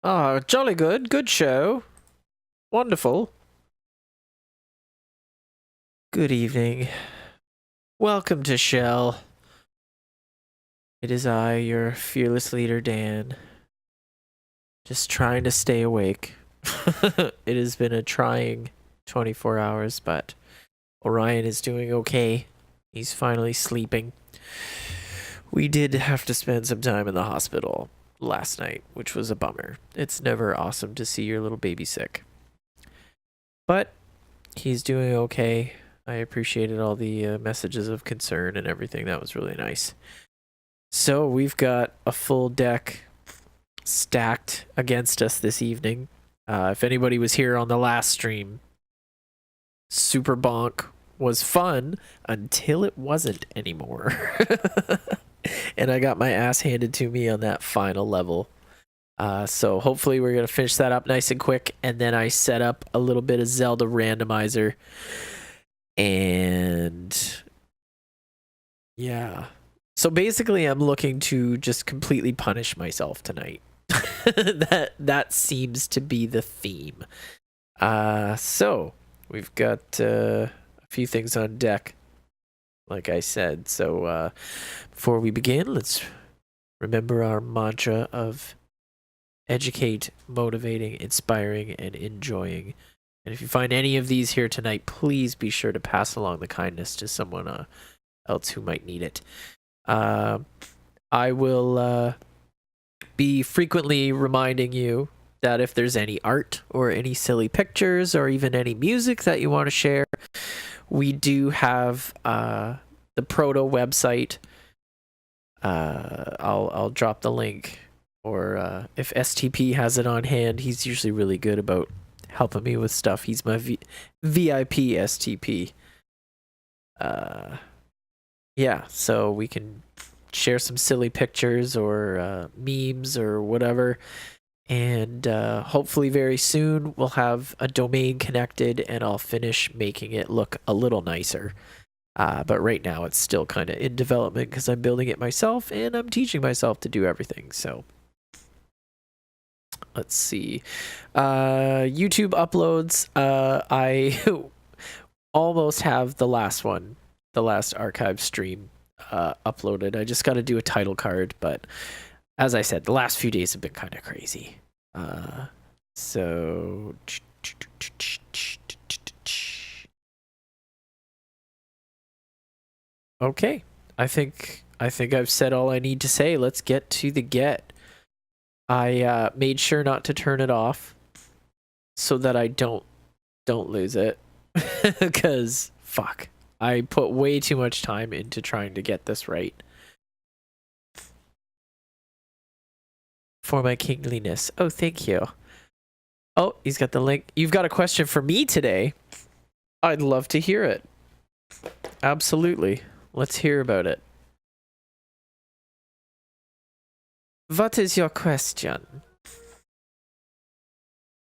Ah, jolly good. Good show. Wonderful. Good evening. Welcome to Shell. It is I, your fearless leader, Dan. Just trying to stay awake. It has been a trying 24 hours, but Orion is doing okay. He's finally sleeping. We did have to spend some time in the hospital last night, which was a bummer. It's never awesome to see your little baby sick. But he's doing okay. I appreciated all the messages of concern and everything. That was really nice. So we've got a full deck stacked against us this evening. If anybody was here on the last stream, Super Bonk was fun until it wasn't anymore. And I got my ass handed to me on that final level. So hopefully we're going to finish that up nice and quick. And then I set up a little bit of Zelda randomizer. And yeah. So basically I'm looking to just completely punish myself tonight. that seems to be the theme. So we've got a few things on deck, like I said. So before we begin, let's remember our mantra of educate, motivating, inspiring, and enjoying. And if you find any of these here tonight, please be sure to pass along the kindness to someone else who might need it. I will be frequently reminding you that if there's any art or any silly pictures or even any music that you want to share, we do have the Proto website. I'll drop the link, or if STP has it on hand, he's usually really good about helping me with stuff. He's my VIP STP. Yeah, so we can share some silly pictures or memes or whatever. And hopefully very soon we'll have a domain connected and I'll finish making it look a little nicer. But right now it's still kind of in development because I'm building it myself and I'm teaching myself to do everything. So let's see. YouTube uploads. I almost have the last one, the last archive stream uploaded. I just got to do a title card, but as I said, the last few days have been kind of crazy. So okay, I think I've said all I need to say. Let's get to the get. I made sure not to turn it off so that I don't lose it, because fuck, I put way too much time into trying to get this right. For my kingliness. Oh, thank you. Oh, he's got the link. You've got a question for me today. I'd love to hear it. Absolutely. Let's hear about it. What is your question?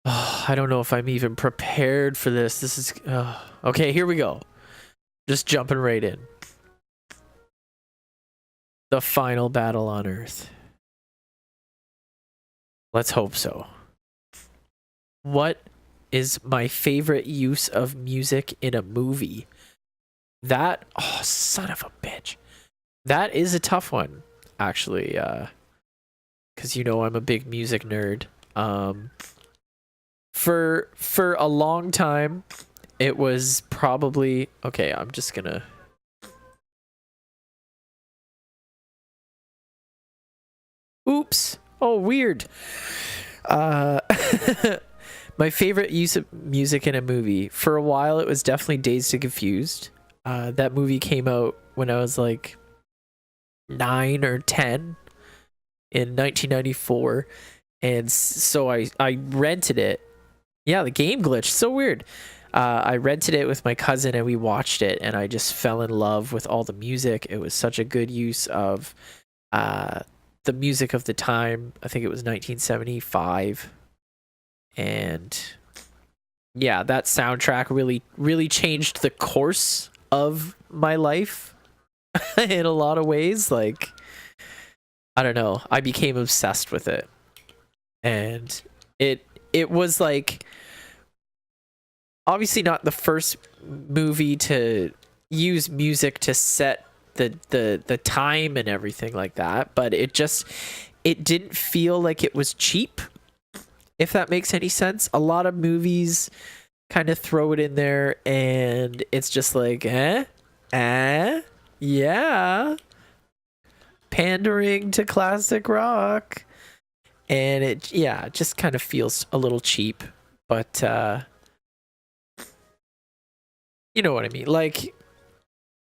Oh, I don't know if I'm even prepared for this. This is... okay, here we go. Just jumping right in. The final battle on Earth. Let's hope so. What is my favorite use of music in a movie? That... oh, son of a bitch. That is a tough one, actually. Because you know I'm a big music nerd. For a long time, it was probably... okay, I'm just gonna... oops. Oh, weird. My favorite use of music in a movie. For a while, it was definitely Dazed and Confused. That movie came out when I was like 9 or 10 in 1994. And so I rented it. Yeah, the game glitch. So weird. I rented it with my cousin and we watched it. And I just fell in love with all the music. It was such a good use of... the music of the time. I think it was 1975, and yeah, that soundtrack really changed the course of my life in a lot of ways. Like, I don't know, I became obsessed with it. and it was like obviously not the first movie to use music to set the time and everything like that, but it didn't feel like it was cheap, if that makes any sense. A lot of movies kind of throw it in there and it's just like yeah, pandering to classic rock, and it just kind of feels a little cheap. But you know what I mean, like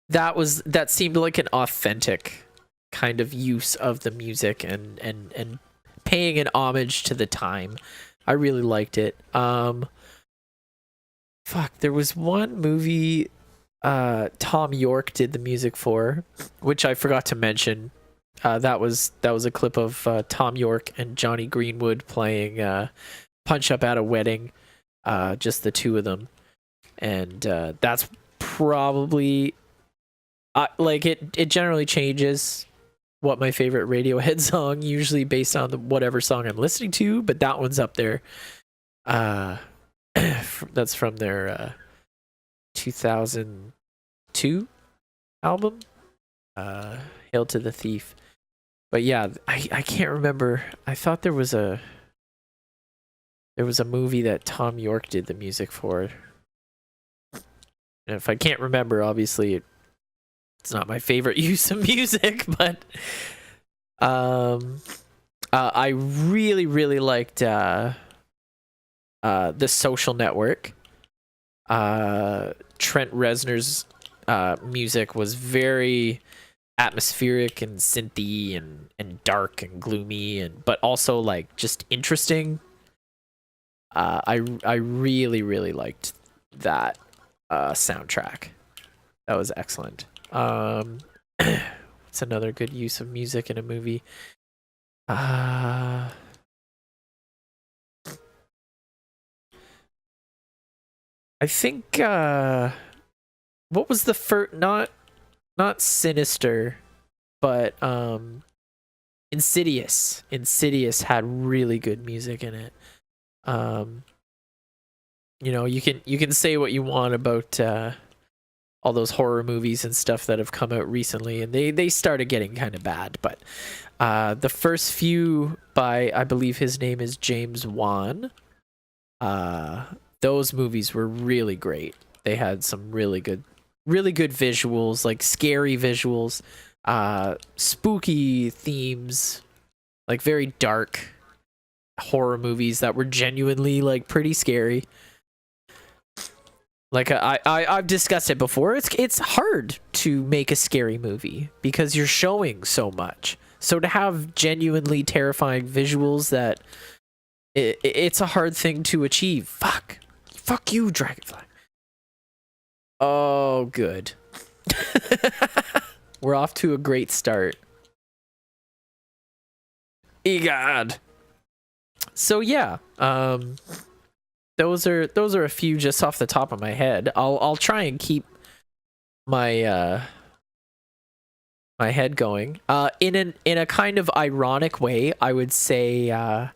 that seemed like an authentic kind of use of the music and paying an homage to the time. I really liked it. There was one movie Tom York did the music for, which I forgot to mention. That was a clip of Tom York and Johnny Greenwood playing Punch Up at a Wedding, just the two of them, and that's probably like it generally changes what my favorite Radiohead song, usually based on whatever song I'm listening to, but that one's up there. That's from their 2002 album, Hail to the Thief. But yeah, I can't remember. I thought there was a movie that Tom York did the music for. And if I can't remember, obviously it's not my favorite use of music, but I really liked The Social Network. Trent Reznor's music was very atmospheric and synthy and dark and gloomy, but also like just interesting. I really liked that soundtrack. That was excellent. It's another good use of music in a movie. I think what was the first, not Sinister, but Insidious. Insidious had really good music in it. You know, you can say what you want about all those horror movies and stuff that have come out recently, and they started getting kind of bad, but the first few by, I believe his name is James Wan, those movies were really great. They had some really good visuals, like scary visuals, spooky themes, like very dark horror movies that were genuinely like pretty scary. Like I've discussed it before. It's hard to make a scary movie because you're showing so much. So to have genuinely terrifying visuals, that it's a hard thing to achieve. Fuck you, Dragonfly. Oh, good. We're off to a great start. Egad. So yeah, those are a few just off the top of my head. I'll try and keep my my head going. In a kind of ironic way, I would say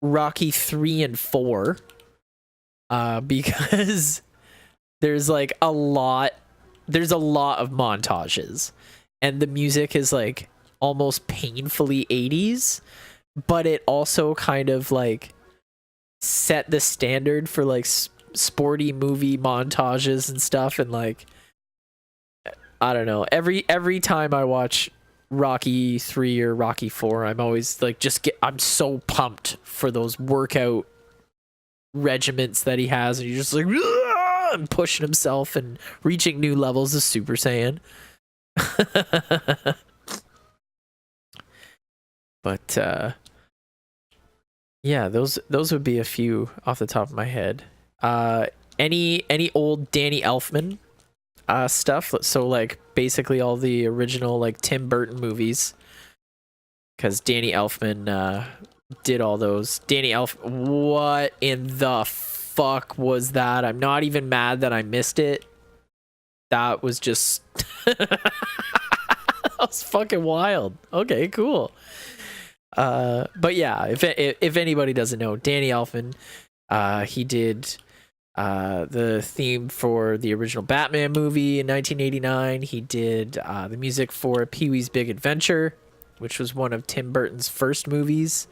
Rocky 3 and 4, because there's like a lot of montages, and the music is like almost painfully 80s, but it also kind of like set the standard for like sporty movie montages and stuff. And like, I don't know, every time I watch Rocky 3 or Rocky 4, I'm always like I'm so pumped for those workout regiments that he has, and you're just like and pushing himself and reaching new levels of Super Saiyan. But yeah, those would be a few off the top of my head. Any old Danny Elfman stuff, so like basically all the original like Tim Burton movies, because Danny Elfman did all those. What in the fuck was that? I'm not even mad that I missed it. That was just that was fucking wild. Okay, cool. But yeah, if anybody doesn't know, Danny Elfman, he did the theme for the original Batman movie in 1989. He did the music for Pee-wee's Big Adventure, which was one of Tim Burton's first movies.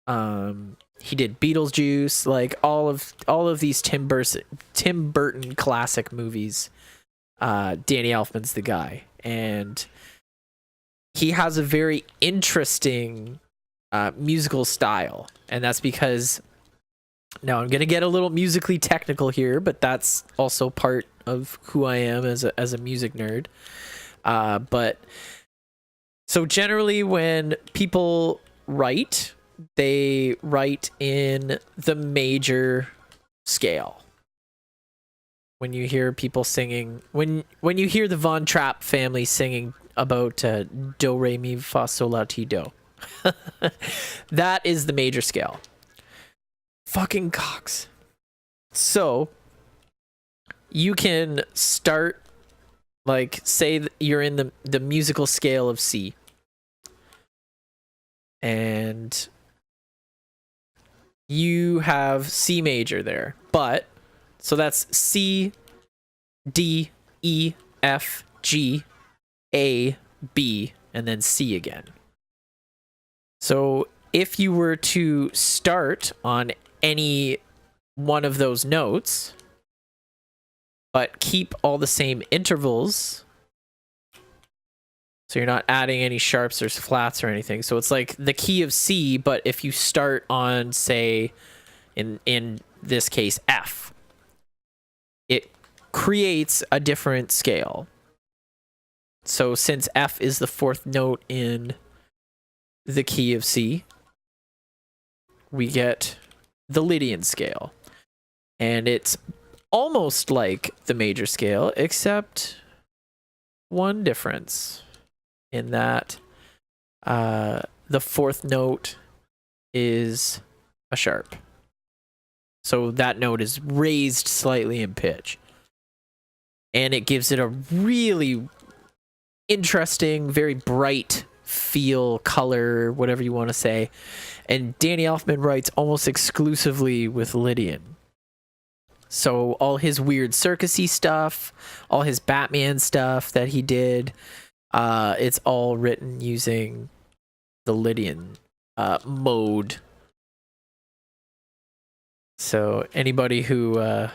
He did Beetlejuice, like all of these Tim Burton classic movies. Danny Elfman's the guy, and he has a very interesting musical style, and that's because now I'm gonna get a little musically technical here, but that's also part of who I am as a music nerd. But so generally, when people write, they write in the major scale. When you hear people singing, when you hear the Von Trapp family singing about do re mi fa sol la ti do, that is the major scale. Fucking cocks. So you can start, like, say that you're in the musical scale of C, and you have C major there, but so that's C, D, E, F, G, A, B, and then C again. So if you were to start on any one of those notes, but keep all the same intervals, so you're not adding any sharps or flats or anything. So it's like the key of C, but if you start on, say, in this case, F, it creates a different scale. So since F is the fourth note in the key of C, we get the Lydian scale. And it's almost like the major scale, except one difference in that the fourth note is a sharp. So that note is raised slightly in pitch. And it gives it a really interesting, very bright feel, color, whatever you want to say. And Danny Elfman writes almost exclusively with Lydian. So all his weird circusy stuff, all his Batman stuff that he did, it's all written using the Lydian mode. So anybody who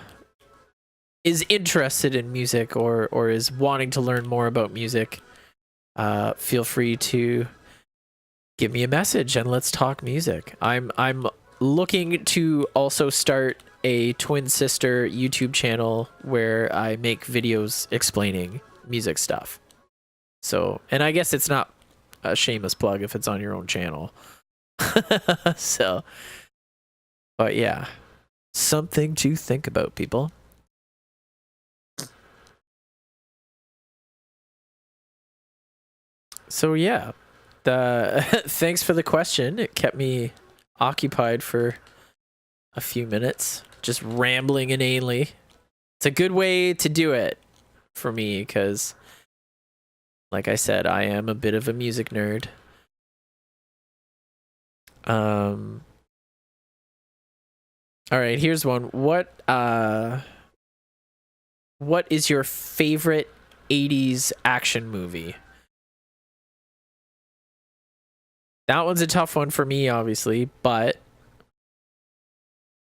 is interested in music or is wanting to learn more about music, feel free to give me a message and let's talk music. I'm looking to also start a twin sister YouTube channel where I make videos explaining music stuff. So, and I guess it's not a shameless plug if it's on your own channel. So, but yeah, something to think about, people. So yeah, thanks for the question. It kept me occupied for a few minutes, just rambling inanely. It's a good way to do it for me because, like I said, I am a bit of a music nerd. All right, here's one. What is your favorite 80s action movie? That one's a tough one for me, obviously, but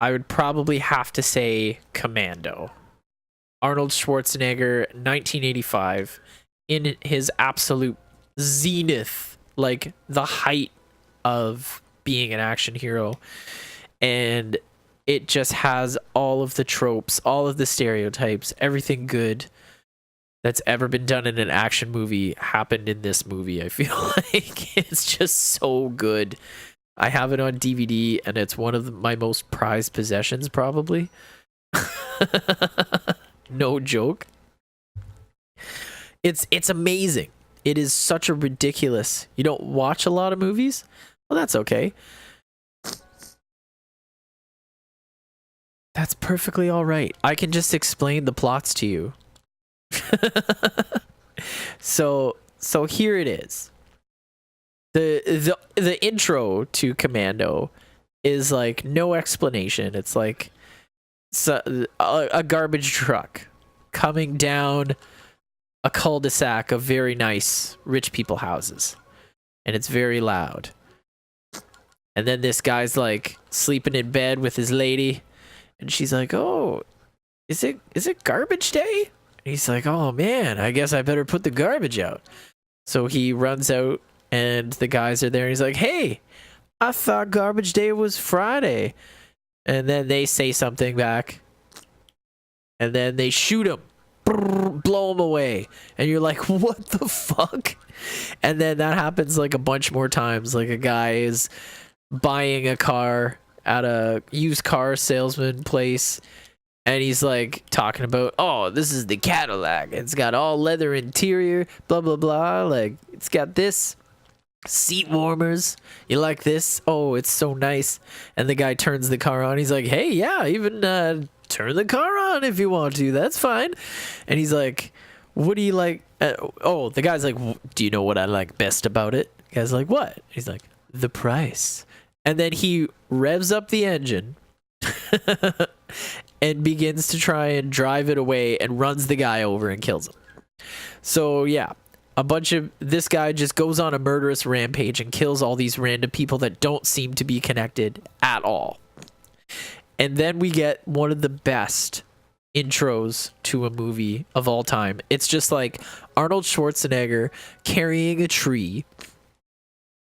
I would probably have to say Commando. Arnold Schwarzenegger, 1985, in his absolute zenith, like the height of being an action hero. And it just has all of the tropes, all of the stereotypes, everything good that's ever been done in an action movie happened in this movie. I feel like it's just so good. I have it on DVD and it's one of my most prized possessions, probably. No joke. It's amazing. It is such a ridiculous. You don't watch a lot of movies? Well, that's okay. That's perfectly all right. I can just explain the plots to you. So here it is. The intro to Commando is like no explanation. It's like a garbage truck coming down a cul-de-sac of very nice rich people houses, and it's very loud. And then this guy's like sleeping in bed with his lady, and she's like, "Oh, is it garbage day?" And he's like, "Oh man, I guess I better put the garbage out." So he runs out, and the guys are there, and he's like, "Hey, I thought garbage day was Friday." And then they say something back, and then they shoot him, blow him away, and you're like, what the fuck? And then that happens like a bunch more times. Like a guy is buying a car at a used car salesman place, and he's like talking about, "Oh, this is the Cadillac, it's got all leather interior, blah blah blah, like it's got this seat warmers, you like this? Oh, it's so nice." And the guy turns the car on. He's like, "Hey, yeah, even turn the car on if you want to, that's fine." And he's like, "What do you like?" Oh, the guy's like, "Do you know what I like best about it?" The guy's like, "What?" He's like, "The price." And then he revs up the engine and begins to try and drive it away, and runs the guy over and kills him. So yeah, this guy just goes on a murderous rampage and kills all these random people that don't seem to be connected at all. And then we get one of the best intros to a movie of all time. It's just like Arnold Schwarzenegger carrying a tree,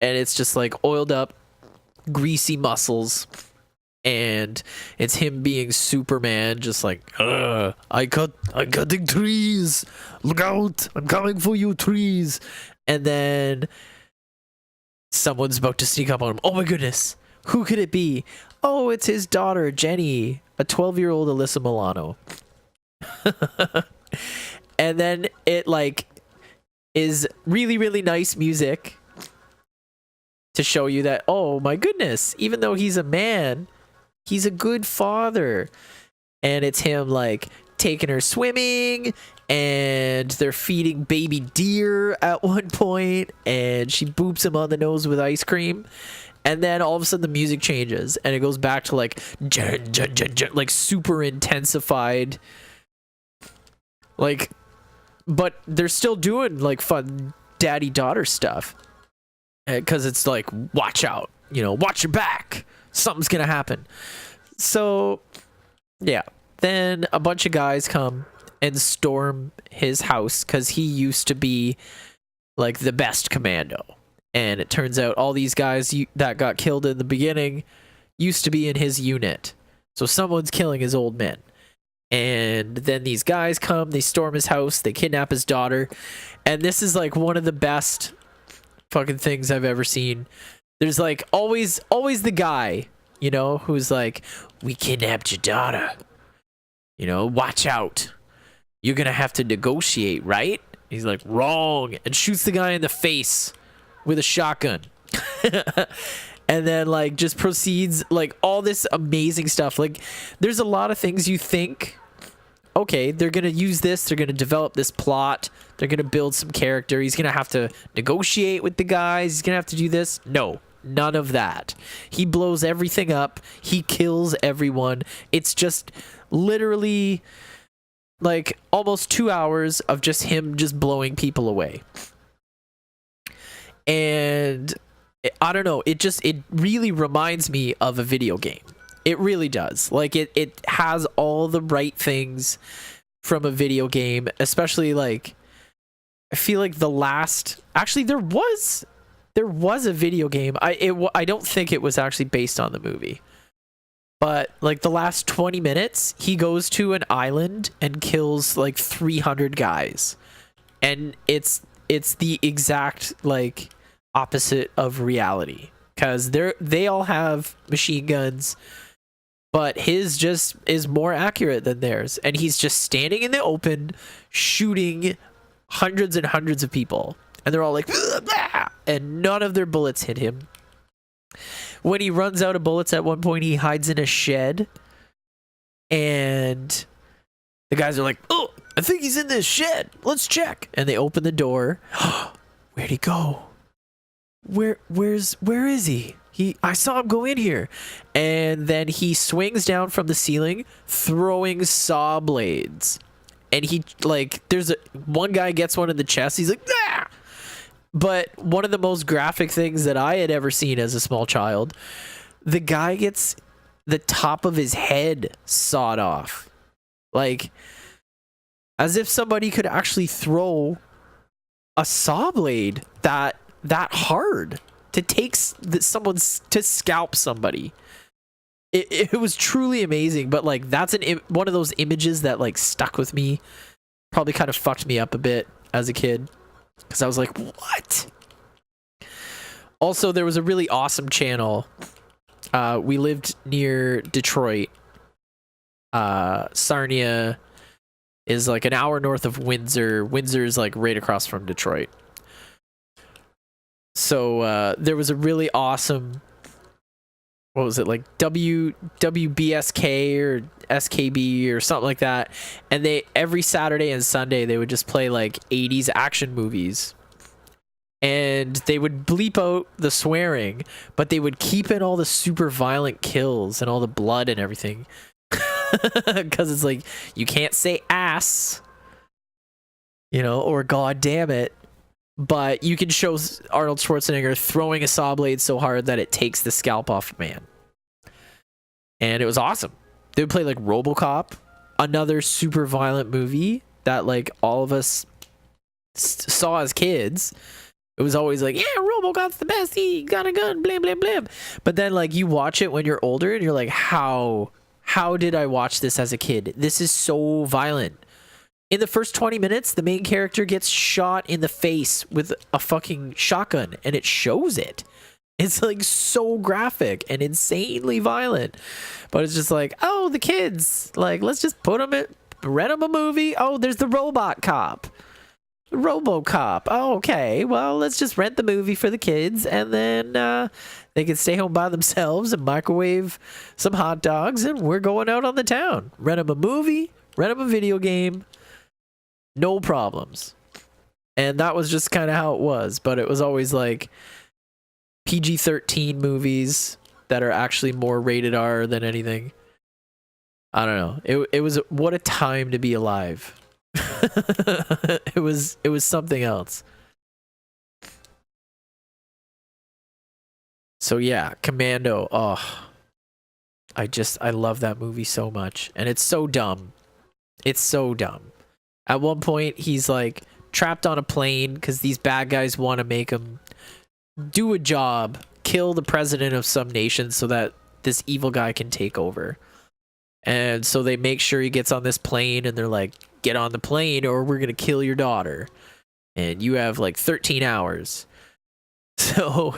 and it's just like oiled up, greasy muscles, and it's him being Superman, just like, I'm cutting trees, look out, I'm coming for you, trees. And then someone's about to sneak up on him. Oh my goodness, who could it be? Oh, it's his daughter Jenny, a 12-year-old Alyssa Milano. And then it like is really, really nice music to show you that, oh my goodness, even though he's a man, he's a good father. And it's him like taking her swimming, and they're feeding baby deer at one point, and she boops him on the nose with ice cream. And then all of a sudden the music changes, and it goes back to like like super intensified, like, but they're still doing like fun daddy daughter stuff, because it's like, watch out, watch your back, something's gonna happen. So yeah, then a bunch of guys come and storm his house, because he used to be like the best commando, and it turns out all these guys that got killed in the beginning used to be in his unit. So someone's killing his old men. And then these guys come, they storm his house, they kidnap his daughter, and this is like one of the best fucking things I've ever seen. There's like always the guy, who's like, "We kidnapped your daughter, watch out, you're gonna have to negotiate, right?" He's like, "Wrong," and shoots the guy in the face with a shotgun. And then like just proceeds like all this amazing stuff. Like there's a lot of things you think, okay, they're gonna use this, they're gonna develop this plot, they're gonna build some character, he's gonna have to negotiate with the guys, he's gonna have to do this. No, none of that. He blows everything up, he kills everyone. It's just literally like almost 2 hours of just him just blowing people away. And I don't know, it really reminds me of a video game. It really does. Like it has all the right things from a video game, especially like, I feel like there was a video game. I don't think it was actually based on the movie, but like the last 20 minutes he goes to an island and kills like 300 guys, and it's the exact like opposite of reality, because they all have machine guns, but his just is more accurate than theirs, and he's just standing in the open shooting hundreds and hundreds of people, and they're all like, "Blah!" And none of their bullets hit him. When he runs out of bullets at one point, he hides in a shed, and the guys are like, "Oh, I think he's in this shed, let's check." And they open the door. Where'd he go? where is he? I saw him go in here. And then he swings down from the ceiling, throwing saw blades. And he, like, one guy gets one in the chest. He's like, ah! But one of the most graphic things that I had ever seen as a small child, the guy gets the top of his head sawed off. Like, as if somebody could actually throw a saw blade that hard to take to scalp somebody. It was truly amazing, but like that's one of those images that like stuck with me. Probably kind of fucked me up a bit as a kid because I was like, what? Also, there was a really awesome channel. We lived near Detroit. Sarnia is like an hour north of Windsor. Windsor is like right across from Detroit. So there was a really awesome, what was it, like WBSK or SKB or something like that, and they every Saturday and Sunday they would just play like 80s action movies, and they would bleep out the swearing, but they would keep in all the super violent kills and all the blood and everything, because it's like you can't say ass, or god damn it. But you can show Arnold Schwarzenegger throwing a saw blade so hard that it takes the scalp off a man. And it was awesome. They would play like RoboCop, another super violent movie that like all of us saw as kids. It was always like, yeah, RoboCop's the best. He got a gun, blam, blam, blam. But then like you watch it when you're older and you're like, how did I watch this as a kid? This is so violent. In the first 20 minutes, the main character gets shot in the face with a fucking shotgun, and it shows it. It's like so graphic and insanely violent. But it's just like, oh, the kids, like, let's just rent them a movie. Oh, there's the robot cop. RoboCop. Oh, okay. Well, let's just rent the movie for the kids, and then they can stay home by themselves and microwave some hot dogs, and we're going out on the town. Rent them a movie, rent them a video game. No problems. And that was just kind of how it was. But it was always like PG-13 movies that are actually more rated R than anything. I don't know. It was what a time to be alive. It was something else. So yeah, Commando. Oh, I love that movie so much. And it's so dumb. It's so dumb. At one point, he's like trapped on a plane because these bad guys want to make him do a job, kill the president of some nation so that this evil guy can take over. And so they make sure he gets on this plane, and they're like, get on the plane or we're going to kill your daughter. And you have like 13 hours. So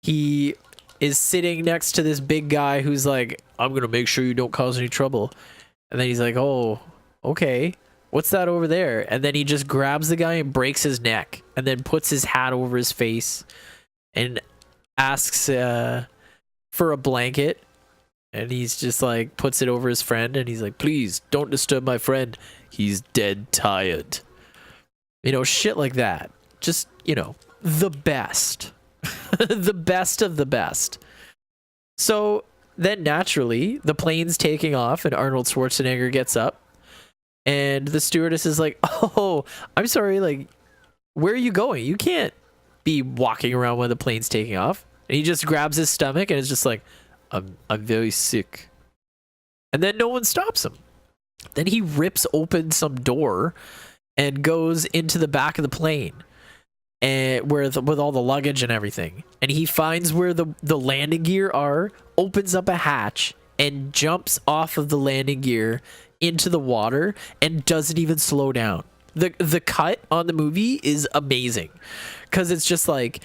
he is sitting next to this big guy who's like, I'm going to make sure you don't cause any trouble. And then he's like, oh, okay, what's that over there? And then he just grabs the guy and breaks his neck, and then puts his hat over his face and asks for a blanket. And he's just like, puts it over his friend, and he's like, please don't disturb my friend, he's dead tired. Shit like that. Just, the best. The best of the best. So then naturally the plane's taking off, and Arnold Schwarzenegger gets up, and the stewardess is like, oh, I'm sorry, like, where are you going? You can't be walking around when the plane's taking off. And he just grabs his stomach and is just like, I'm very sick. And then no one stops him. Then he rips open some door and goes into the back of the plane, and with all the luggage and everything. And he finds where the landing gear are, opens up a hatch, and jumps off of the landing gear into the water and doesn't even slow down. The cut on the movie is amazing because it's just like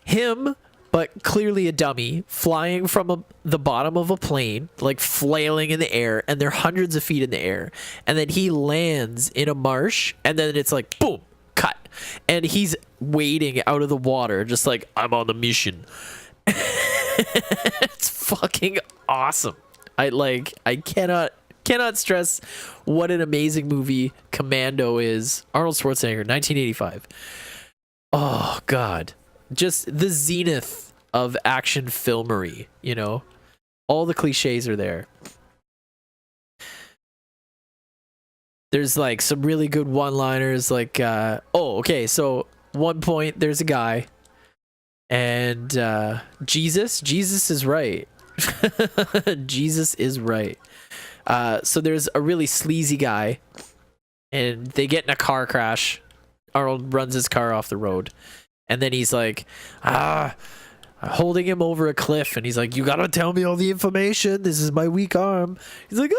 him, but clearly a dummy, flying from the bottom of a plane, like flailing in the air, and they're hundreds of feet in the air. And then he lands in a marsh, and then it's like, boom, cut. And he's wading out of the water, just like, I'm on the mission. It's fucking awesome. I cannot stress what an amazing movie Commando is. Arnold Schwarzenegger, 1985. Oh god. Just the zenith of action filmery, you know? All the cliches are there. There's like some really good one-liners like okay, so one point there's a guy and Jesus is right. Jesus is right. So there's a really sleazy guy and they get in a car crash. Arnold runs his car off the road and then he's like holding him over a cliff and he's like, you gotta tell me all the information, this is my weak arm. He's like,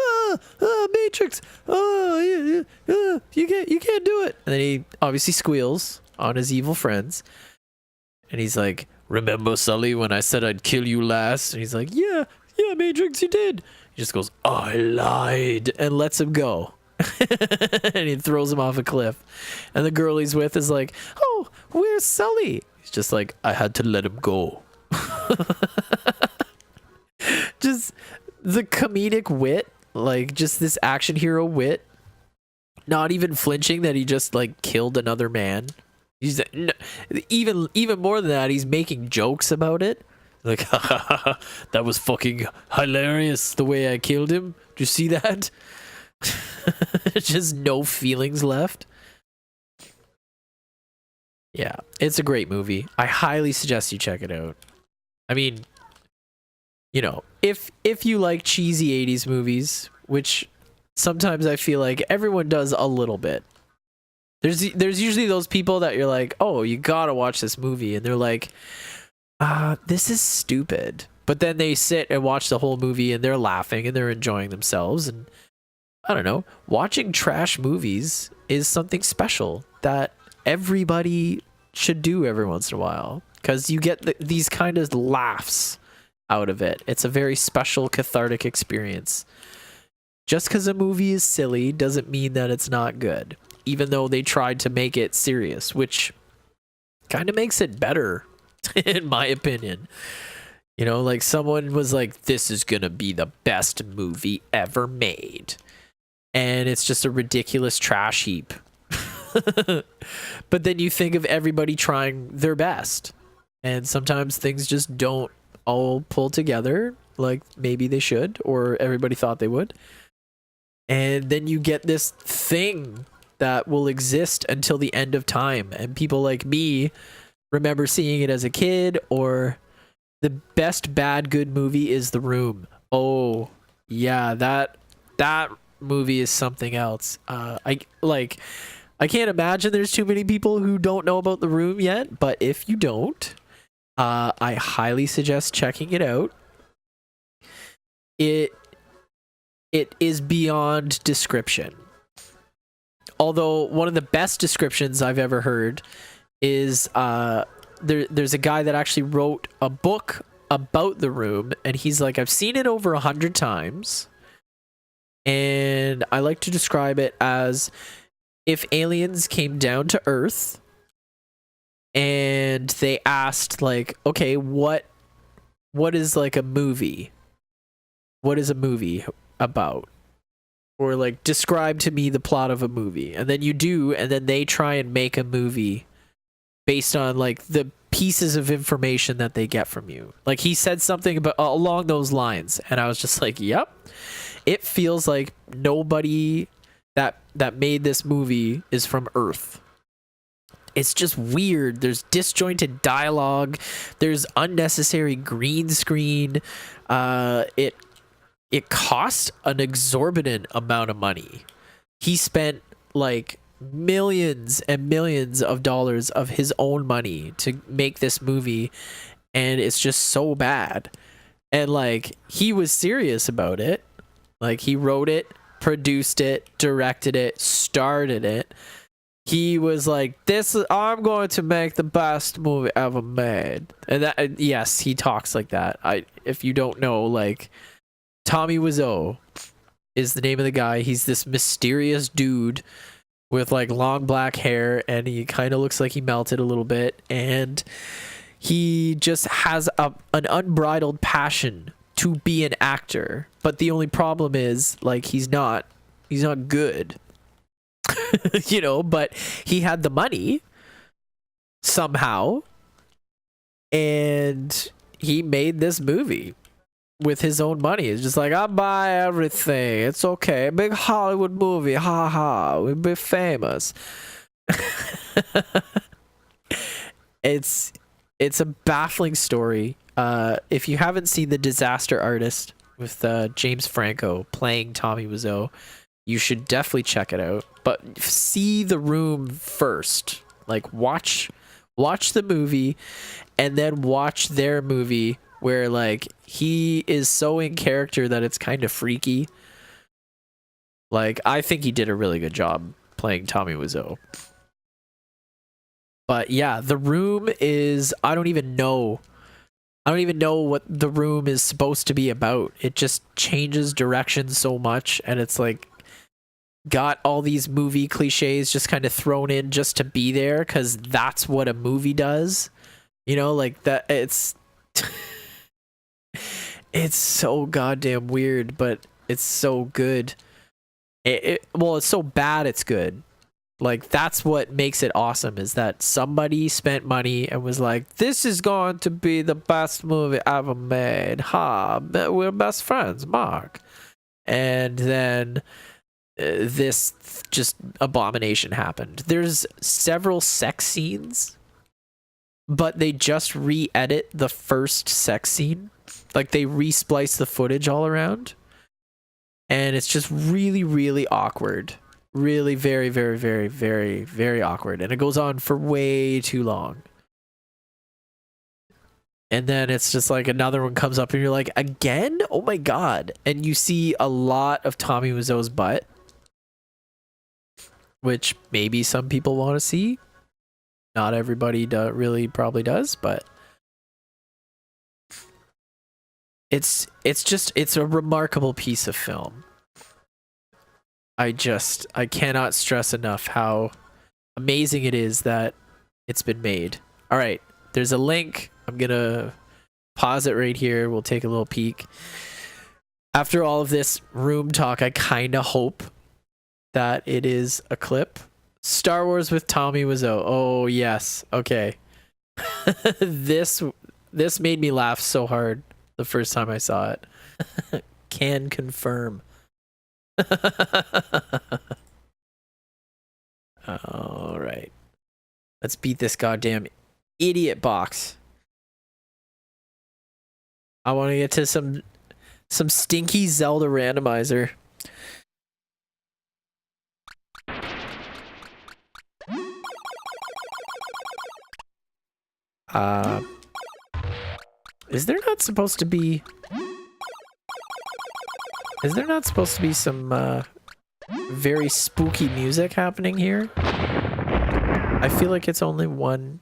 Matrix, you can't do it. And then he obviously squeals on his evil friends and he's like, remember Sully when I said I'd kill you last? And he's like, yeah Matrix, you did. He just goes, I lied, and lets him go. And he throws him off a cliff and the girl he's with is like, oh, where's Sully? He's just like, I had to let him go. Just the comedic wit, like just this action hero wit, not even flinching that he just like killed another man. He's even more than that, he's making jokes about it, like that was fucking hilarious the way I killed him, do you see that? Just no feelings left. Yeah, it's a great movie. I highly suggest you check it out. I mean, you know, if you like cheesy 80s movies, which sometimes I feel like everyone does a little bit. There's usually those people that you're like, oh, you gotta watch this movie, and they're like, this is stupid. But then they sit and watch the whole movie and they're laughing and they're enjoying themselves. And I don't know, watching trash movies is something special that everybody should do every once in a while, because you get these kind of laughs out of it. It's a very special cathartic experience. Just because a movie is silly doesn't mean that it's not good, even though they tried to make it serious, which kind of makes it better in my opinion. You know, like someone was like, this is gonna be the best movie ever made, and it's just a ridiculous trash heap. But then you think of everybody trying their best, and sometimes things just don't all pull together like maybe they should, or everybody thought they would. And then you get this thing that will exist until the end of time, and people like me remember seeing it as a kid. Or the best bad good movie is The Room. Oh yeah, that movie is something else. I can't imagine there's too many people who don't know about The Room yet, but if you don't, I highly suggest checking it out. It is beyond description. Although one of the best descriptions I've ever heard is there's a guy that actually wrote a book about The Room, and he's like, I've seen it over 100 times, and I like to describe it as if aliens came down to Earth and they asked, like, okay, what is like a movie? What is a movie about? Or like, describe to me the plot of a movie. And then you do, and then they try and make a movie based on like the pieces of information that they get from you. Like he said something about along those lines, and I was just like, yep. It feels like nobody that made this movie is from Earth. It's just weird. There's disjointed dialogue. There's unnecessary green screen. It cost an exorbitant amount of money. He spent like millions and millions of dollars of his own money to make this movie, and it's just so bad. And like, he was serious about it. Like, he wrote it, produced it, directed it, starred in it. He was like, I'm going to make the best movie ever made. And that, yes, he talks like that. If you don't know, like, Tommy Wiseau is the name of the guy. He's this mysterious dude with like long black hair, and he kind of looks like he melted a little bit, and he just has an unbridled passion to be an actor. But the only problem is, like, he's not good. You know, but he had the money, somehow, and he made this movie with his own money. It's just like, I buy everything. It's okay. Big Hollywood movie. Ha ha. We'll be famous. It's a baffling story. If you haven't seen The Disaster Artist with James Franco playing Tommy Wiseau, you should definitely check it out. But see The Room first. Like watch the movie and then watch their movie where like he is so in character that it's kind of freaky. Like I think he did a really good job playing Tommy Wiseau. But yeah, The Room is, I don't even know what The Room is supposed to be about. It just changes direction so much, and it's like got all these movie cliches just kind of thrown in just to be there because that's what a movie does. You know, like that. It's it's so goddamn weird, but it's so good. Well, it's so bad it's good. Like that's what makes it awesome, is that somebody spent money and was like, this is going to be the best movie ever made. Ha, we're best friends, Mark. And then this just abomination happened. There's several sex scenes, but they just re-edit the first sex scene. Like they re-splice the footage all around. And it's just really, really awkward. Really very, very, very, very, very awkward. And it goes on for way too long. And then it's just like another one comes up and you're like, again? Oh my god. And you see a lot of Tommy Wiseau's butt, which maybe some people want to see. Not everybody really probably does, but it's a remarkable piece of film. I cannot stress enough how amazing it is that it's been made. All right, there's a link. I'm gonna pause it right here. We'll take a little peek. After all of this room talk, I kind of hope that it is a clip. Star Wars with Tommy Wiseau. Oh yes, okay. This made me laugh so hard the first time I saw it. Can confirm. All right, let's beat this goddamn idiot box. I want to get to some stinky Zelda randomizer. Is there not supposed to be some very spooky music happening here? I feel like it's only one.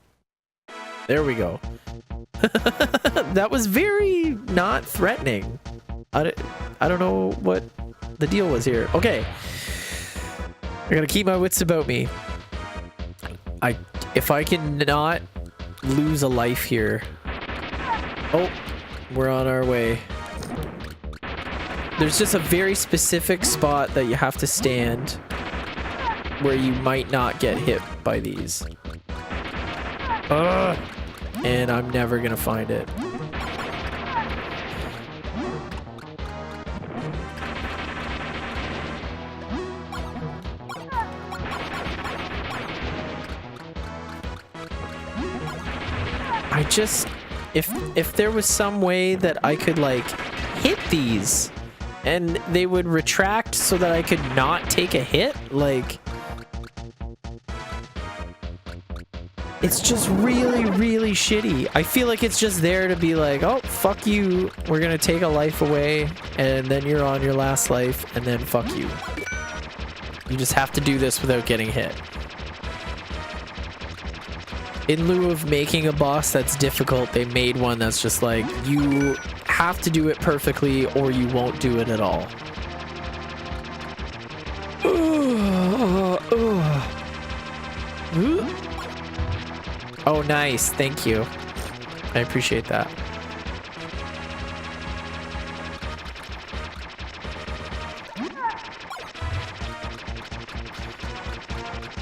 There we go. That was very not threatening. I don't know what the deal was here. Okay. I gotta keep my wits about me. If I can not lose a life here. Oh, we're on our way. There's just a very specific spot that you have to stand where you might not get hit by these. And I'm never gonna find it. I just, if there was some way that I could like hit these and they would retract so that I could not take a hit, like, it's just really, really shitty. I feel like it's just there to be like, oh, fuck you, we're gonna take a life away, and then you're on your last life, and then fuck you. You just have to do this without getting hit. In lieu of making a boss that's difficult, they made one that's just like, you have to do it perfectly or you won't do it at all. Oh, nice. Thank you. I appreciate that.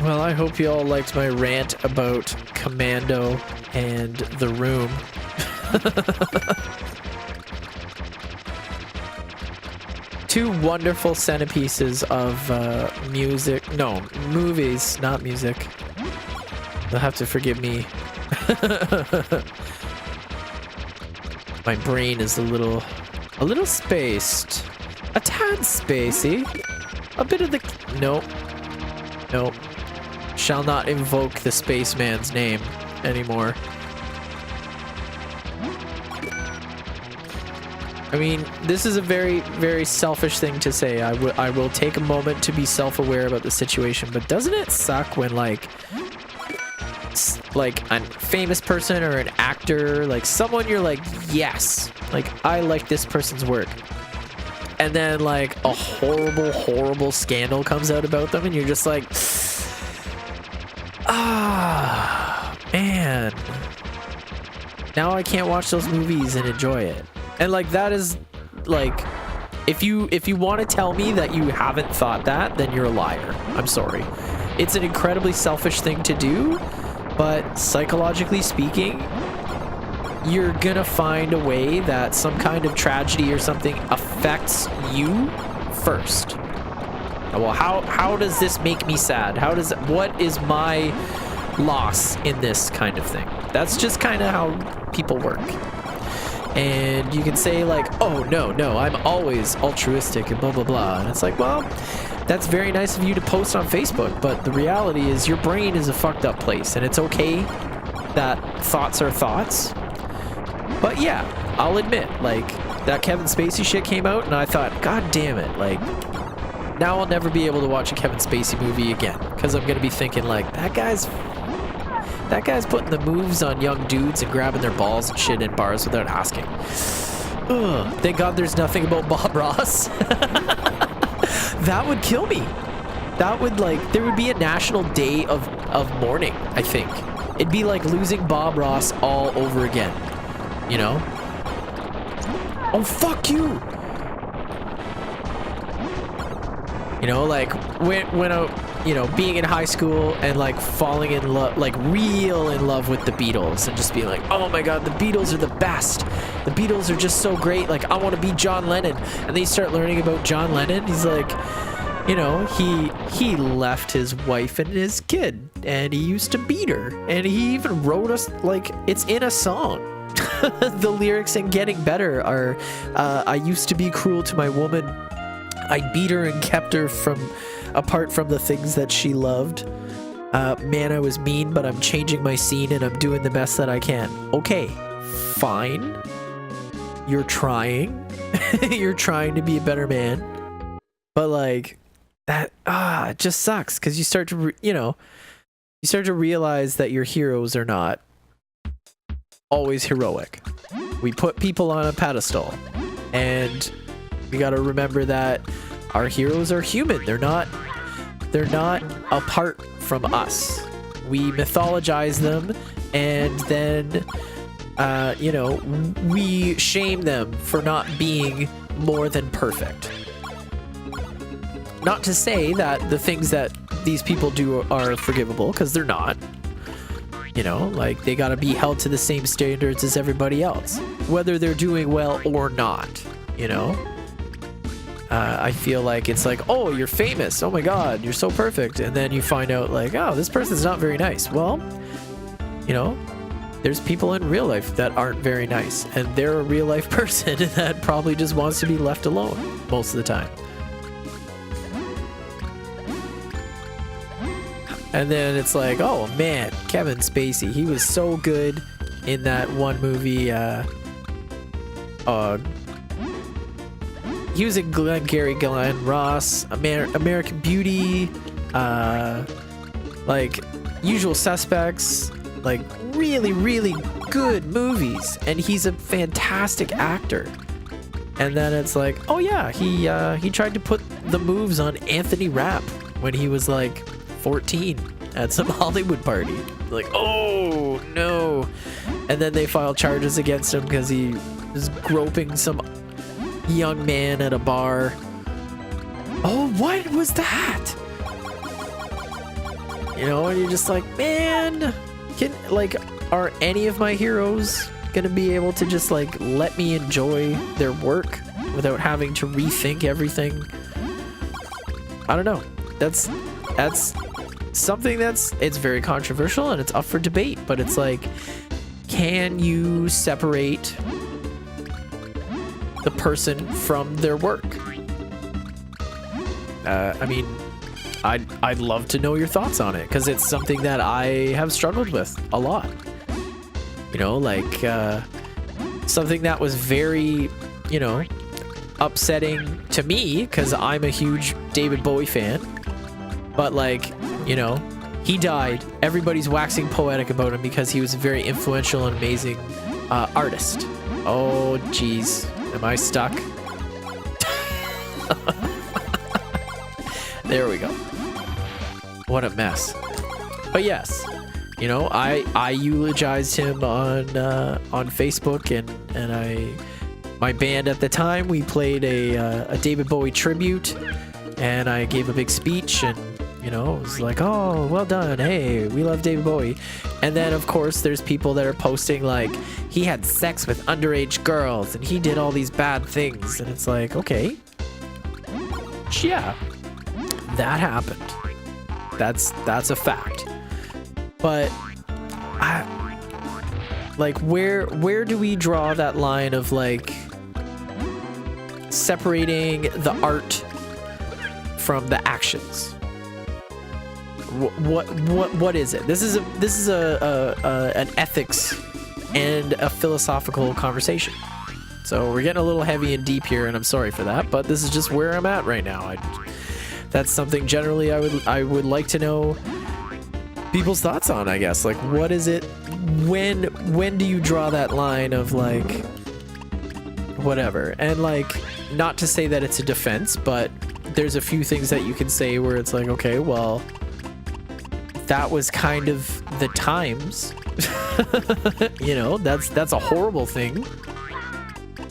Well, I hope you all liked my rant about Commando and The Room. Two wonderful centerpieces of music. No, movies, not music. You'll have to forgive me. My brain is a little spaced. A tad spacey. A bit of the... Nope. Nope. Shall not invoke the spaceman's name anymore. I mean, this is a very, very selfish thing to say. I will take a moment to be self-aware about the situation, but doesn't it suck when like a famous person or an actor, like someone you're like, yes, like I like this person's work, and then like a horrible scandal comes out about them and you're just like, ah, man, now I can't watch those movies and enjoy it. And like that is like, if you want to tell me that you haven't thought that, then you're a liar. I'm sorry. It's an incredibly selfish thing to do, but psychologically speaking, you're gonna find a way that some kind of tragedy or something affects you first. Well, how does this make me sad? What is my loss in this kind of thing? That's just kind of how people work. And you can say like, oh no, I'm always altruistic and blah blah blah, and it's like, well, that's very nice of you to post on Facebook, but the reality is your brain is a fucked up place, and it's okay that thoughts are thoughts. But yeah, I'll admit, like, that Kevin Spacey shit came out and I thought, god damn it, like, now I'll never be able to watch a Kevin Spacey movie again, because I'm gonna be thinking like, that guy's putting the moves on young dudes and grabbing their balls and shit in bars without asking. Ugh, thank God there's nothing about Bob Ross. That would kill me. That would, like, there would be a national day of mourning, I think. It'd be like losing Bob Ross all over again, you know? Oh, fuck you! You know, like, when I, you know, being in high school and, like, falling in love, like, real in love with the Beatles and just being like, oh my god, the Beatles are the best. The Beatles are just so great. Like, I want to be John Lennon. And then you start learning about John Lennon. He's like, you know, he left his wife and his kid, and he used to beat her. And he even wrote us, like, it's in a song. The lyrics in Getting Better are, I used to be cruel to my woman. I beat her and kept her apart from the things that she loved. Man, I was mean, but I'm changing my scene and I'm doing the best that I can. Okay, fine. You're trying. You're trying to be a better man. But like, that, it just sucks, because you start to, you start to realize that your heroes are not always heroic. We put people on a pedestal, and we got to remember that our heroes are human. They're not apart from us. We mythologize them, and then we shame them for not being more than perfect. Not to say that the things that these people do are forgivable, because they're not. You know, like, they gotta be held to the same standards as everybody else, whether they're doing well or not, you know? I feel like it's like, oh, you're famous, oh my god, you're so perfect, and then you find out like, oh, this person's not very nice. Well, you know, there's people in real life that aren't very nice, and they're a real life person that probably just wants to be left alone most of the time. And then it's like, oh man, Kevin Spacey, he was so good in that one movie, he was in Glenn Ross, American Beauty, like Usual Suspects, like really, really good movies, and he's a fantastic actor. And then it's like, oh yeah, he tried to put the moves on Anthony Rapp when he was like 14 at some Hollywood party. Like, oh no. And then they filed charges against him because he was groping some young man at a bar. Oh, what was that? You know, and you're just like, man, Are any of my heroes gonna be able to just like let me enjoy their work without having to rethink everything? I don't know. That's something it's very controversial and it's up for debate, but it's like, can you separate the person from their work? I mean, I'd love to know your thoughts on it, because it's something that I have struggled with a lot. You know, like something that was very, you know, upsetting to me, because I'm a huge David Bowie fan. But like, you know, he died. Everybody's waxing poetic about him because he was a very influential and amazing artist. Oh, geez. Am I stuck? There we go. What a mess. But yes, you know, I eulogized him on Facebook, and my band at the time, we played a David Bowie tribute, and I gave a big speech, and you know, it was like, oh, well done, hey, we love David Bowie. And then of course there's people that are posting like, he had sex with underage girls and he did all these bad things, and it's like, okay, yeah, that happened. That's a fact. But where do we draw that line of like separating the from the actions. What is it? This is an ethics and a philosophical conversation. So we're getting a little heavy and deep here, and I'm sorry for that, but this is just where I'm at right now. That's something generally I would like to know people's thoughts on, I guess. Like, what is it? When do you draw that line of like whatever? And like, not to say that it's a defense, but there's a few things that you can say where it's like, okay, well, that was kind of the times. You know, that's a horrible thing,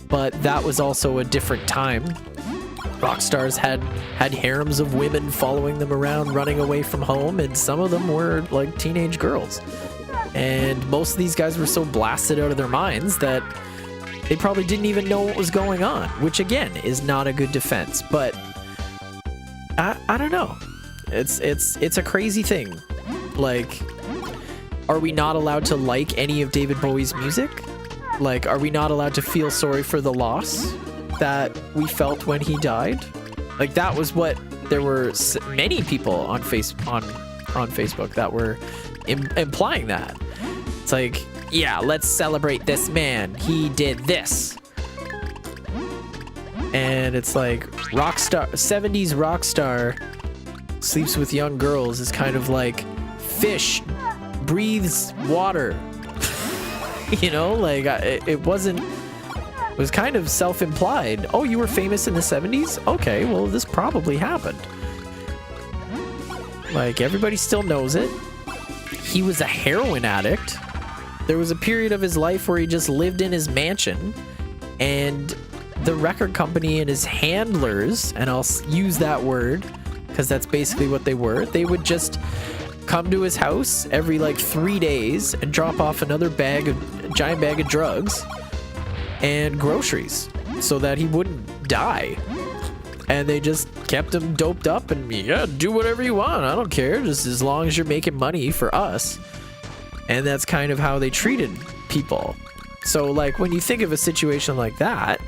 but that was also a different time. Rock stars had harems of women following them around, running away from home, and some of them were like teenage girls. And most of these guys were so blasted out of their minds that they probably didn't even know what was going on, which again is not a good defense. But I don't know. It's a crazy thing. Like, are we not allowed to like any of David Bowie's music? Like, are we not allowed to feel sorry for the loss that we felt when he died? Like, that was what there were many people on Facebook that were implying that. It's like, yeah, let's celebrate this man. He did this. And it's like, 70s rock star sleeps with young girls is kind of like fish breathes water. You know, like it was kind of self-implied. Oh, you were famous in the 70s? Okay, well, this probably happened. Like, everybody still knows it. He was a heroin addict. There was a period of his life where he just lived in his mansion, and the record company and his handlers, and I'll use that word because that's basically what they were, they would just come to his house every like 3 days and drop off another giant bag of drugs and groceries so that he wouldn't die. And they just kept him doped up, and yeah, do whatever you want, I don't care, just as long as you're making money for us. And that's kind of how they treated people. So like, when you think of a situation like that,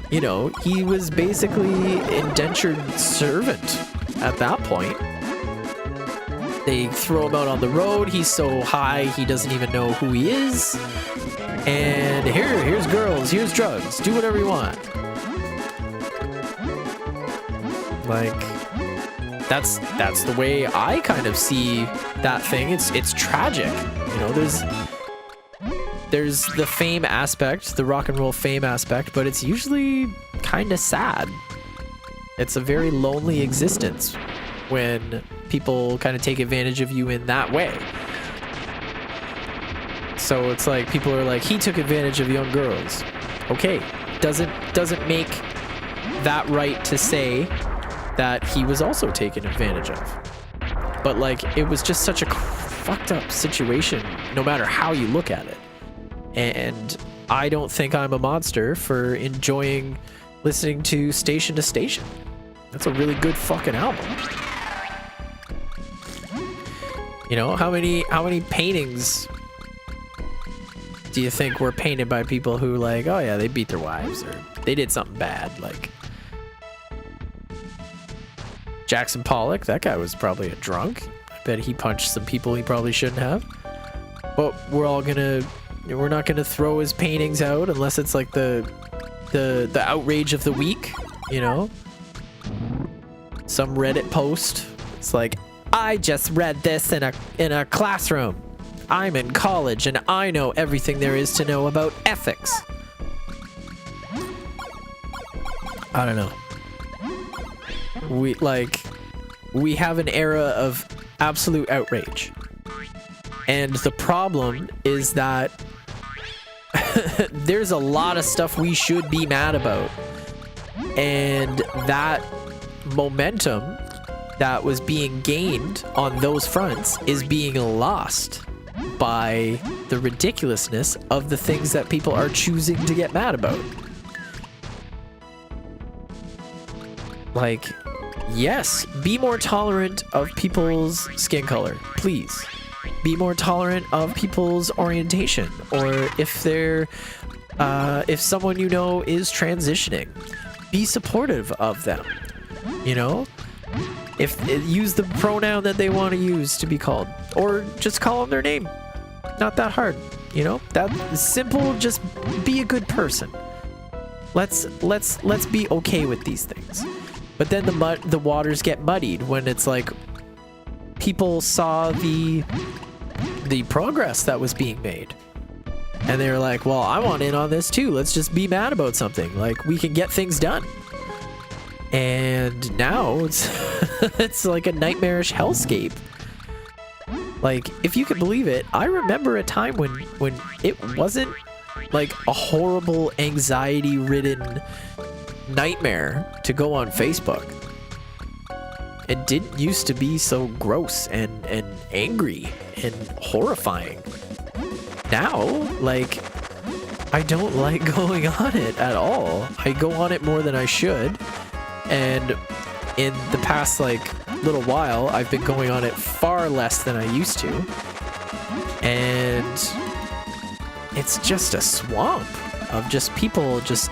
you know, he was basically indentured servant at that point. They throw him out on the road. He's so high, he doesn't even know who he is. And here's girls, here's drugs, do whatever you want. Like, that's the way I kind of see that thing. It's tragic. You know, there's the fame aspect, the rock and roll fame aspect, but it's usually kind of sad. It's a very lonely existence when people kind of take advantage of you in that way. So it's like, people are like, he took advantage of young girls. Okay, doesn't make that right to say that he was also taken advantage of. But like, it was just such a fucked up situation no matter how you look at it. And I don't think I'm a monster for enjoying listening to Station to Station. That's a really good fucking album. You know, how many paintings do you think were painted by people who, like, oh yeah, they beat their wives or they did something bad? Like Jackson Pollock, that guy was probably a drunk. I bet he punched some people he probably shouldn't have. But we're not gonna throw his paintings out unless it's like the outrage of the week, you know? Some Reddit post. It's like, I just read this in a classroom. I'm in college and I know everything there is to know about ethics. I don't know. We have an era of absolute outrage. And the problem is that there's a lot of stuff we should be mad about. And that momentum that was being gained on those fronts is being lost by the ridiculousness of the things that people are choosing to get mad about. Like, yes, be more tolerant of people's skin color, please. Be more tolerant of people's orientation, or if they're if someone you know is transitioning, be supportive of them. You know, if use the pronoun that they want to use to be called, or just call them their name. Not that hard, you know. That simple. Just be a good person. Let's be okay with these things. But then the waters get muddied when it's like people saw the progress that was being made, and they were like, well, I want in on this too. Let's just be mad about something. Like, we can get things done. And now it's it's like a nightmarish hellscape. Like, if you can believe it, I remember a time when it wasn't like a horrible anxiety-ridden nightmare to go on Facebook. It didn't used to be so gross and angry and horrifying. Now, like, I don't like going on it at all. I go on it more than I should. And in the past, like, little while, I've been going on it far less than I used to. And it's just a swamp of just people just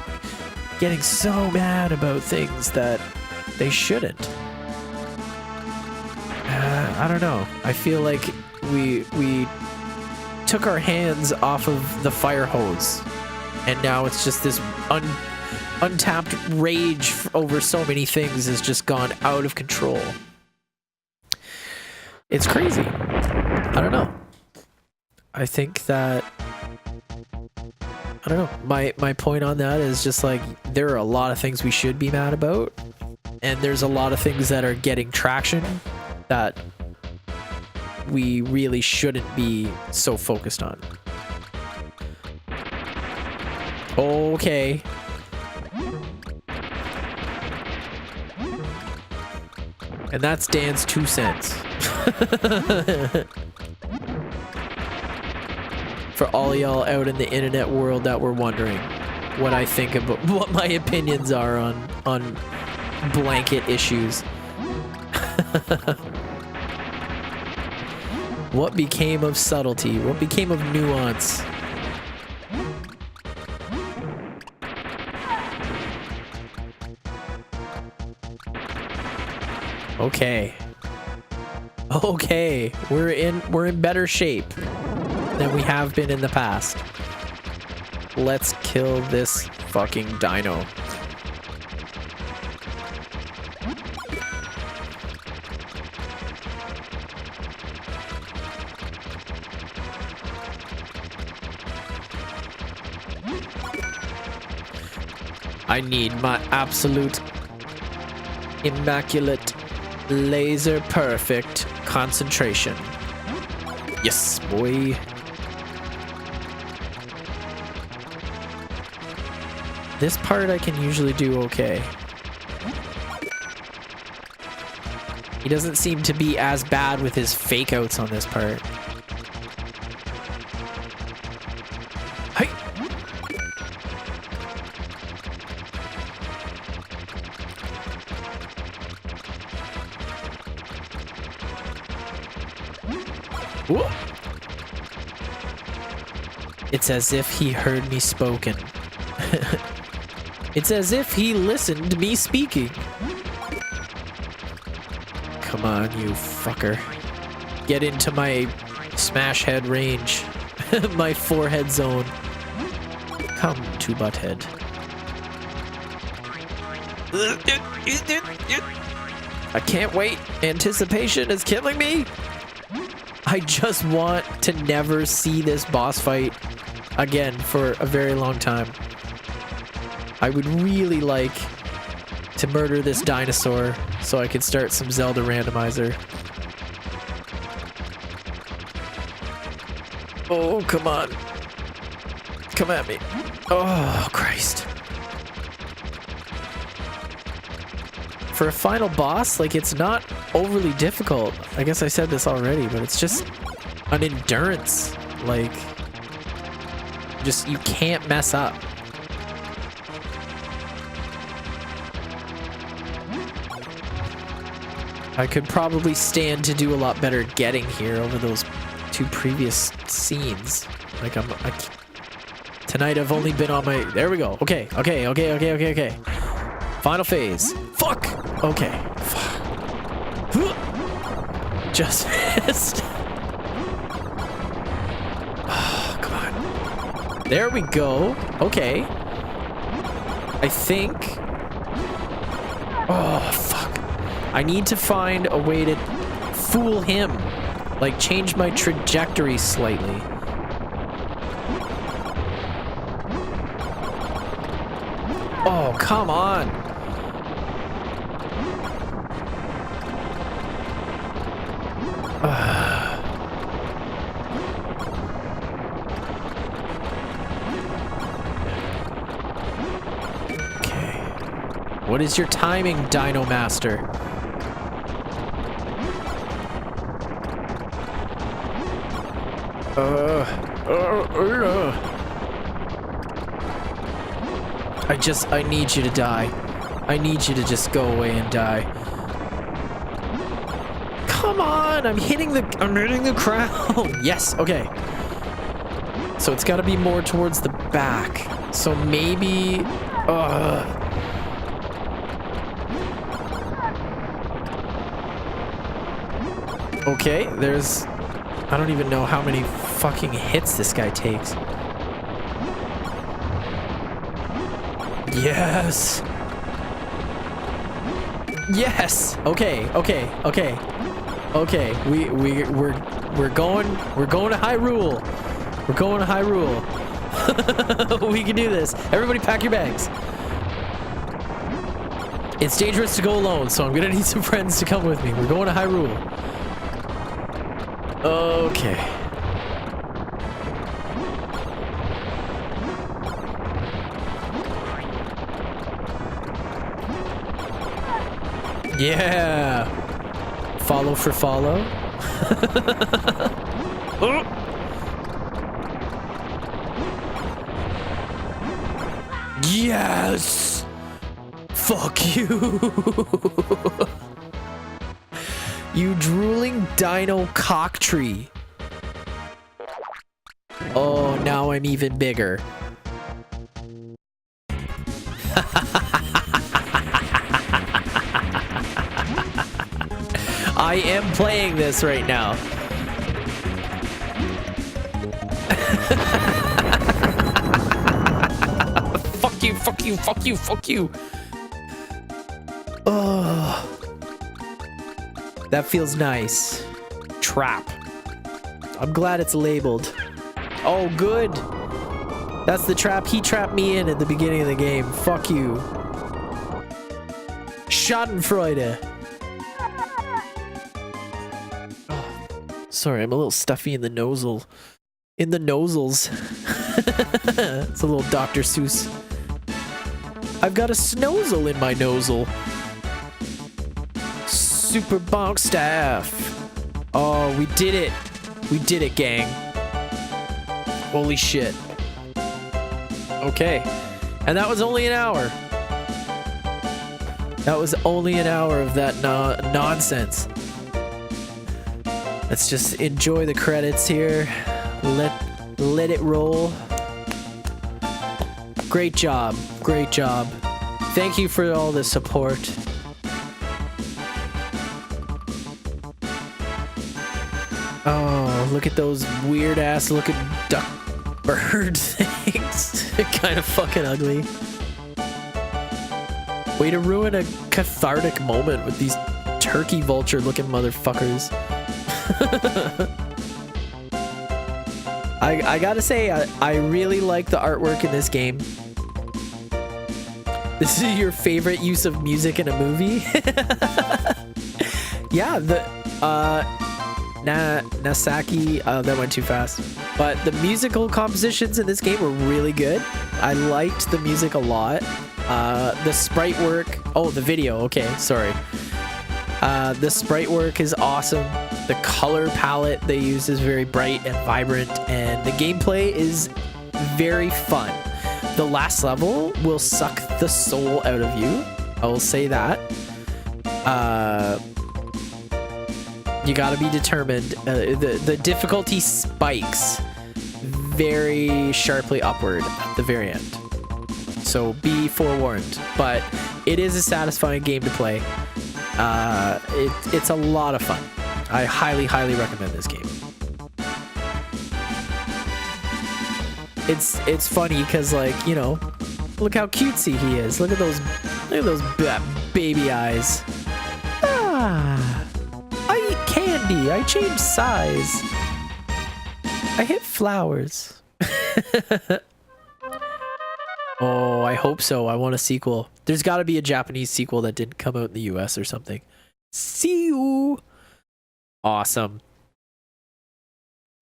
getting so mad about things that they shouldn't. I don't know. I feel like we took our hands off of the fire hose, and now it's just this untapped rage over so many things has just gone out of control. It's crazy. I don't know. I think that, I don't know. My point on that is just like, there are a lot of things we should be mad about, and there's a lot of things that are getting traction that we really shouldn't be so focused on. Okay. And that's Dan's 2 cents. For all y'all out in the internet world that were wondering what I think about, what my opinions are on blanket issues. What became of subtlety? What became of nuance? Okay. Okay, we're in better shape than we have been in the past. Let's kill this fucking dino. I need my absolute immaculate laser perfect concentration. Yes, boy. This part I can usually do okay. He doesn't seem to be as bad with his fake outs on this part. Whoa. It's as if he heard me spoken. It's as if he listened to me speaking. Come on, you fucker. Get into my smash head range. My forehead zone. Come to butthead. I can't wait. Anticipation is killing me. I just want to never see this boss fight again for a very long time. I would really like to murder this dinosaur so I could start some Zelda randomizer. Oh, come on. Come at me. Oh, Christ. For a final boss, like, it's not overly difficult. I guess I said this already, but it's just an endurance. Like, just, you can't mess up. I could probably stand to do a lot better getting here over those two previous scenes. Like, tonight I've only been on my... There we go. Okay. Final phase. Fuck! Okay. Fuck. Just missed. Oh, come on. There we go. Okay. I think... Oh, fuck. I need to find a way to fool him. Like, change my trajectory slightly. Oh, come on. Okay. What is your timing, Dino Master? I need you to die. I need you to just go away and die. Come on, I'm hitting the crown. Yes, okay. So it's got to be more towards the back. So maybe, okay, there's, I don't even know how many fucking hits this guy takes. Yes. Yes. Okay. We're going to Hyrule. We're going to Hyrule. We can do this. Everybody pack your bags. It's dangerous to go alone, so I'm gonna need some friends to come with me. We're going to Hyrule. Okay. Yeah. Follow for follow. Yes. Fuck you. You drooling dino cock tree. Oh, now I'm even bigger. I am playing this right now. Fuck you, fuck you, fuck you, fuck you. Oh. That feels nice. Trap. I'm glad it's labeled. Oh, good. That's the trap he trapped me in at the beginning of the game. Fuck you. Schadenfreude. Sorry, I'm a little stuffy in the nosel. In the nosels. It's a little Dr. Seuss. I've got a snozel in my nosel. Super bonk staff. Oh, we did it. We did it, gang. Holy shit. Okay. And that was only an hour. That was only an hour of that nonsense. Let's just enjoy the credits here. Let it roll. Great job. Great job. Thank you for all the support. Oh, look at those weird ass looking duck bird things. They're kind of fucking ugly. Way to ruin a cathartic moment with these turkey vulture looking motherfuckers. I gotta say, I really like the artwork in this game. This is your favorite use of music in a movie? Yeah, the Nasaki, that went too fast. But the musical compositions in this game were really good. I liked the music a lot. The sprite work, oh, the video, okay, sorry. The sprite work is awesome. The color palette they use is very bright and vibrant, and the gameplay is very fun. The last level will suck the soul out of you. I will say that. You gotta be determined. The difficulty spikes very sharply upward at the very end. So be forewarned. But it is a satisfying game to play. It's a lot of fun. I highly, highly recommend this game. It's funny because, like, you know, look how cutesy he is. Look at those baby eyes. Ah, I eat candy. I change size. I hit flowers. Oh, I hope so. I want a sequel. There's got to be a Japanese sequel that didn't come out in the US or something. See you. Awesome.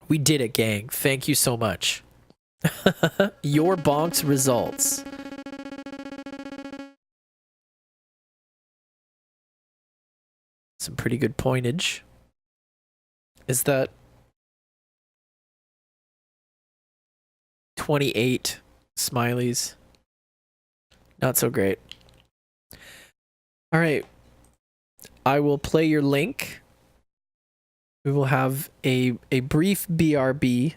We did it, gang. Thank you so much. Your Bonk's results. Some pretty good pointage. Is that 28 smileys? Not so great. All right. I will play your link. We will have a brief BRB